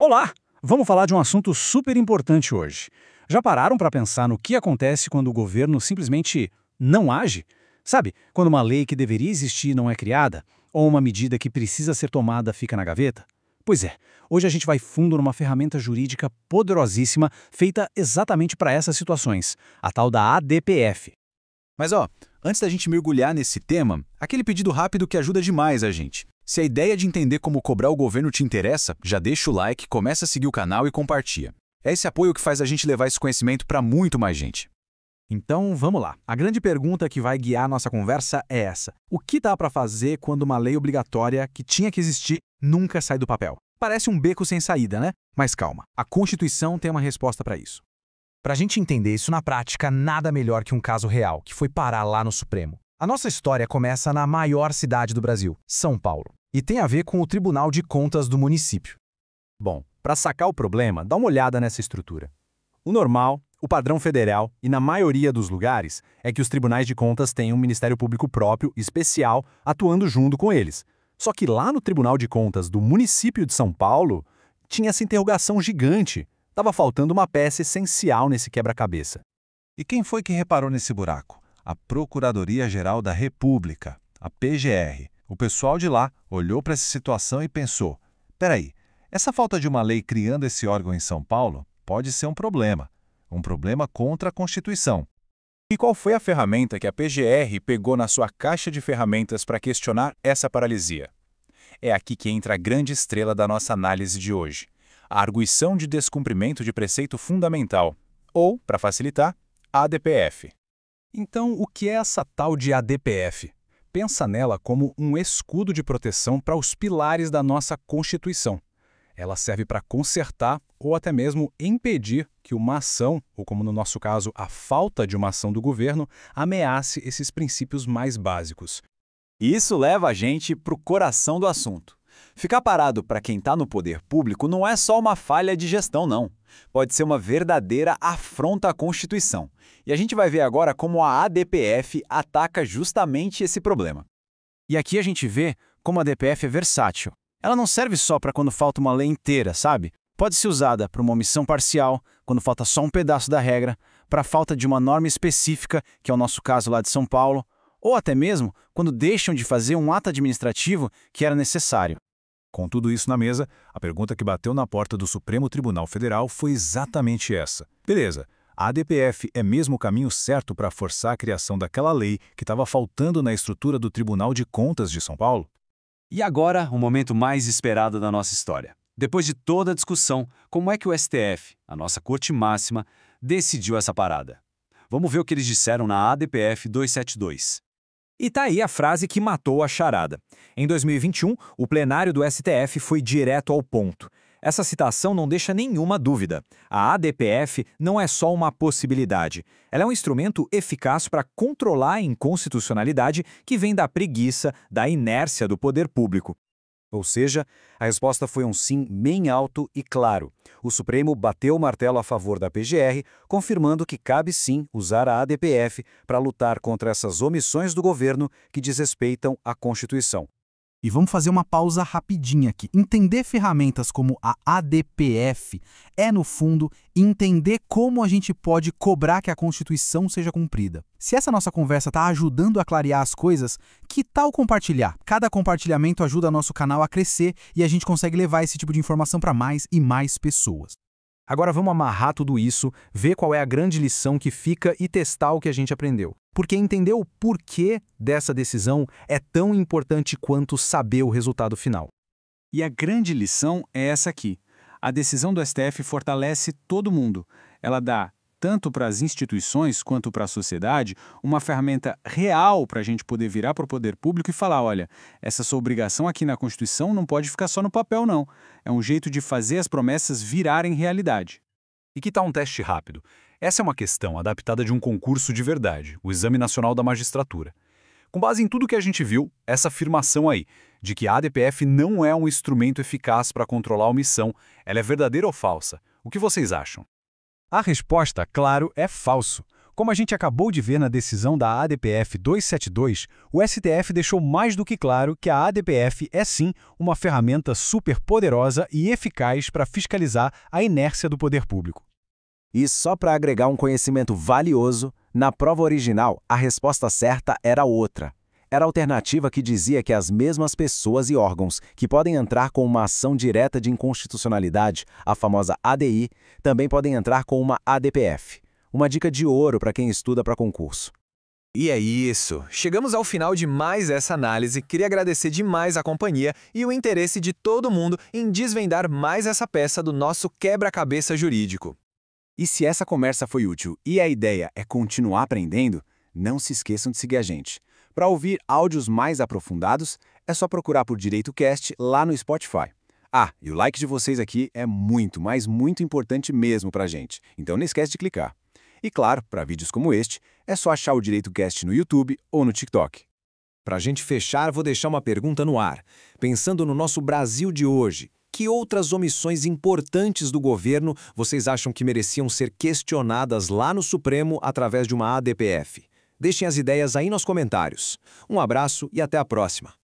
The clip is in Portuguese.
Olá! Vamos falar de um assunto super importante hoje. Já pararam para pensar no que acontece quando o governo simplesmente não age? Sabe, quando uma lei que deveria existir não é criada, ou uma medida que precisa ser tomada fica na gaveta? Pois é, hoje a gente vai fundo numa ferramenta jurídica poderosíssima feita exatamente para essas situações, a tal da ADPF. Mas antes da gente mergulhar nesse tema, aquele pedido rápido que ajuda demais a gente. Se a ideia de entender como cobrar o governo te interessa, já deixa o like, começa a seguir o canal e compartilha. É esse apoio que faz a gente levar esse conhecimento para muito mais gente. Então, vamos lá. A grande pergunta que vai guiar nossa conversa é essa. O que dá para fazer quando uma lei obrigatória que tinha que existir nunca sai do papel? Parece um beco sem saída, né? Mas calma, a Constituição tem uma resposta para isso. Para a gente entender isso na prática, nada melhor que um caso real, que foi parar lá no Supremo. A nossa história começa na maior cidade do Brasil, São Paulo, e tem a ver com o Tribunal de Contas do município. Bom, para sacar o problema, dá uma olhada nessa estrutura. O normal, o padrão federal e, na maioria dos lugares, é que os tribunais de contas tenham um Ministério Público próprio, especial, atuando junto com eles. Só que lá no Tribunal de Contas do município de São Paulo, tinha essa interrogação gigante. Estava faltando uma peça essencial nesse quebra-cabeça. E quem foi que reparou nesse buraco? A Procuradoria-Geral da República, a PGR. O pessoal de lá olhou para essa situação e pensou: peraí, essa falta de uma lei criando esse órgão em São Paulo pode ser um problema contra a Constituição. E qual foi a ferramenta que a PGR pegou na sua caixa de ferramentas para questionar essa paralisia? É aqui que entra a grande estrela da nossa análise de hoje: a arguição de descumprimento de preceito fundamental, ou, para facilitar, ADPF. Então, o que é essa tal de ADPF? Pensa nela como um escudo de proteção para os pilares da nossa Constituição. Ela serve para consertar ou até mesmo impedir que uma ação, ou como no nosso caso, a falta de uma ação do governo, ameace esses princípios mais básicos. E isso leva a gente para o coração do assunto. Ficar parado para quem está no poder público não é só uma falha de gestão, não. Pode ser uma verdadeira afronta à Constituição. E a gente vai ver agora como a ADPF ataca justamente esse problema. E aqui a gente vê como a ADPF é versátil. Ela não serve só para quando falta uma lei inteira, sabe? Pode ser usada para uma omissão parcial, quando falta só um pedaço da regra, para a falta de uma norma específica, que é o nosso caso lá de São Paulo, ou até mesmo quando deixam de fazer um ato administrativo que era necessário. Com tudo isso na mesa, a pergunta que bateu na porta do Supremo Tribunal Federal foi exatamente essa. Beleza, a ADPF é mesmo o caminho certo para forçar a criação daquela lei que estava faltando na estrutura do Tribunal de Contas de São Paulo? E agora, o momento mais esperado da nossa história. Depois de toda a discussão, como é que o STF, a nossa corte máxima, decidiu essa parada? Vamos ver o que eles disseram na ADPF 272. E tá aí a frase que matou a charada. Em 2021, o plenário do STF foi direto ao ponto. Essa citação não deixa nenhuma dúvida. A ADPF não é só uma possibilidade. Ela é um instrumento eficaz para controlar a inconstitucionalidade que vem da preguiça, da inércia do poder público. Ou seja, a resposta foi um sim bem alto e claro. O Supremo bateu o martelo a favor da PGR, confirmando que cabe sim usar a ADPF para lutar contra essas omissões do governo que desrespeitam a Constituição. E vamos fazer uma pausa rapidinha aqui. Entender ferramentas como a ADPF é, no fundo, entender como a gente pode cobrar que a Constituição seja cumprida. Se essa nossa conversa está ajudando a clarear as coisas, que tal compartilhar? Cada compartilhamento ajuda nosso canal a crescer e a gente consegue levar esse tipo de informação para mais e mais pessoas. Agora vamos amarrar tudo isso, ver qual é a grande lição que fica e testar o que a gente aprendeu. Porque entender o porquê dessa decisão é tão importante quanto saber o resultado final. E a grande lição é essa aqui. A decisão do STF fortalece todo mundo. Ela dá, tanto para as instituições quanto para a sociedade, uma ferramenta real para a gente poder virar para o poder público e falar: olha, essa sua obrigação aqui na Constituição não pode ficar só no papel, não. É um jeito de fazer as promessas virarem realidade. E que tal um teste rápido? Essa é uma questão adaptada de um concurso de verdade, o Exame Nacional da Magistratura. Com base em tudo que a gente viu, essa afirmação aí, de que a ADPF não é um instrumento eficaz para controlar a omissão, ela é verdadeira ou falsa? O que vocês acham? A resposta, claro, é falso. Como a gente acabou de ver na decisão da ADPF 272, o STF deixou mais do que claro que a ADPF é sim uma ferramenta super poderosa e eficaz para fiscalizar a inércia do poder público. E só para agregar um conhecimento valioso, na prova original, a resposta certa era outra. Era a alternativa que dizia que as mesmas pessoas e órgãos que podem entrar com uma ação direta de inconstitucionalidade, a famosa ADI, também podem entrar com uma ADPF. Uma dica de ouro para quem estuda para concurso. E é isso. Chegamos ao final de mais essa análise. Queria agradecer demais a companhia e o interesse de todo mundo em desvendar mais essa peça do nosso quebra-cabeça jurídico. E se essa conversa foi útil e a ideia é continuar aprendendo, não se esqueçam de seguir a gente. Para ouvir áudios mais aprofundados, é só procurar por DireitoCast lá no Spotify. Ah, e o like de vocês aqui é muito, mas muito importante mesmo para a gente, então não esquece de clicar. E claro, para vídeos como este, é só achar o DireitoCast no YouTube ou no TikTok. Para a gente fechar, vou deixar uma pergunta no ar. Pensando no nosso Brasil de hoje, que outras omissões importantes do governo vocês acham que mereciam ser questionadas lá no Supremo através de uma ADPF? Deixem as ideias aí nos comentários. Um abraço e até a próxima!